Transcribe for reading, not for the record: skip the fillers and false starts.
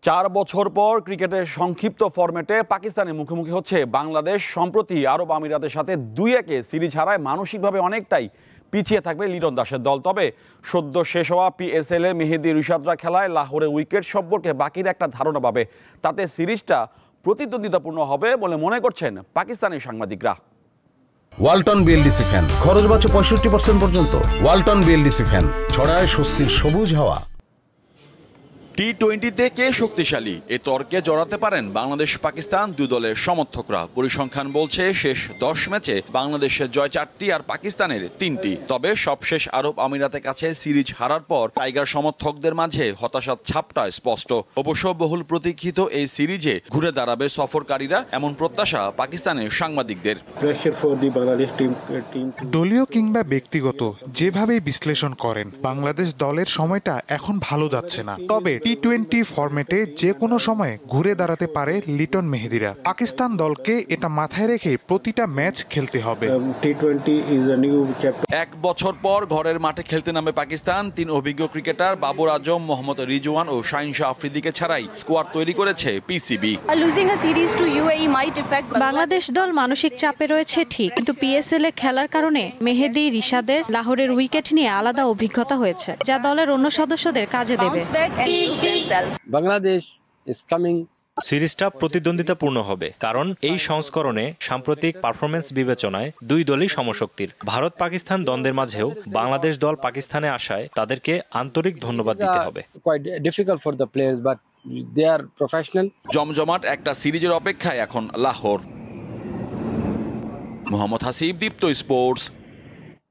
4 বছর পর ক্রিকেটের সংক্ষিপ্ত ফরম্যাটে পাকিস্তানের মুখোমুখি হচ্ছে বাংলাদেশ। সম্প্রতি আরব আমিরাতের সাথে 2-1 সিরিজ হারায় মানসিকভাবে অনেকটাই পিছিয়ে থাকবে লিটন দাসের দল। তবে সদ্য শেষ হওয়া PSL এ মেহেদী রিশাদরা খেলায় লাহোরে উইকেট সম্পর্কে বাকির একটা ধারণা পাবে। তাতে সিরিজটা প্রতিদ্বন্দ্বিতাপূর্ণ হবে বলে মনে করছেন পাকিস্তানি সাংবাদিকরা। ওয়ালটন বিএলডিসি ফ্যান, খরচ বাঁচে 65% পর্যন্ত। ওয়ালটন বিএলডিসি ফ্যান ছড়ায় স্বস্তির সবুজ হাওয়া। টি-20তে কে শক্তিশালী এ তর্কে জড়াতে পারেন বাংলাদেশ পাকিস্তান দুই দলের সমর্থকরা। পরিসংখ্যান বলছে শেষ 10 ম্যাচে বাংলাদেশের জয় 4টি আর পাকিস্তানের 3টি। তবে সবশেষ আরব আমিরাতের কাছে সিরিজ হারার পর টাইগার সমর্থকদের মাঝে হতাশার ছাপটা স্পষ্ট। অবশ্য বহুল প্রতীক্ষিত এই সিরিজে ঘুরে দাঁড়াবে সফরকারীরা, এমন প্রত্যাশা পাকিস্তানের সাংবাদিকদের। দলীয় কিংবা ব্যক্তিগত যেভাবেই বিশ্লেষণ করেন, বাংলাদেশ দলের সময়টা এখন ভালো যাচ্ছে না। তবে টি-20 ফরম্যাটে যে কোনো সময় ঘুরে দাঁড়াতে পারে লিটন মেহেদীরা। পাকিস্তান দলকে এটা মাথায় রেখে প্রতিটা ম্যাচ খেলতে হবে। এক বছর পর ঘরের মাঠে খেলতে নামে পাকিস্তান। 3 অভিজ্ঞ ক্রিকেটার বাবর আজম, মোহাম্মদ রিজওয়ান ও শাহিন শাহ আফ্রিদিকে ছাড়াই স্কোয়াড তৈরি করেছে PCB। বাংলাদেশ দল মানসিক চাপে রয়েছে ঠিক, কিন্তু PSL এ খেলার কারণে মেহেদী রিশাদের লাহোরের উইকেট নিয়ে আলাদা অভিজ্ঞতা হয়েছে, যা দলের অন্য সদস্যদের কাজে দেবে। Bangladesh is coming. সিরিজটা প্রতিদ্বন্দ্বিতাপূর্ণ হবে, কারণ এই সংস্করণে সাম্প্রতিক পারফরমেন্স বিবেচনায় দুই দলই সমশক্তির। ভারত পাকিস্তান দ্বন্দ্বের মাঝেও বাংলাদেশ দল পাকিস্তানে আসায় তাদেরকে আন্তরিক ধন্যবাদ দিতে হবে। জমজমাট একটা সিরিজের অপেক্ষায় এখন লাহোর। মোহাম্মদ হাসিব, দীপ্ত স্পোর্টস।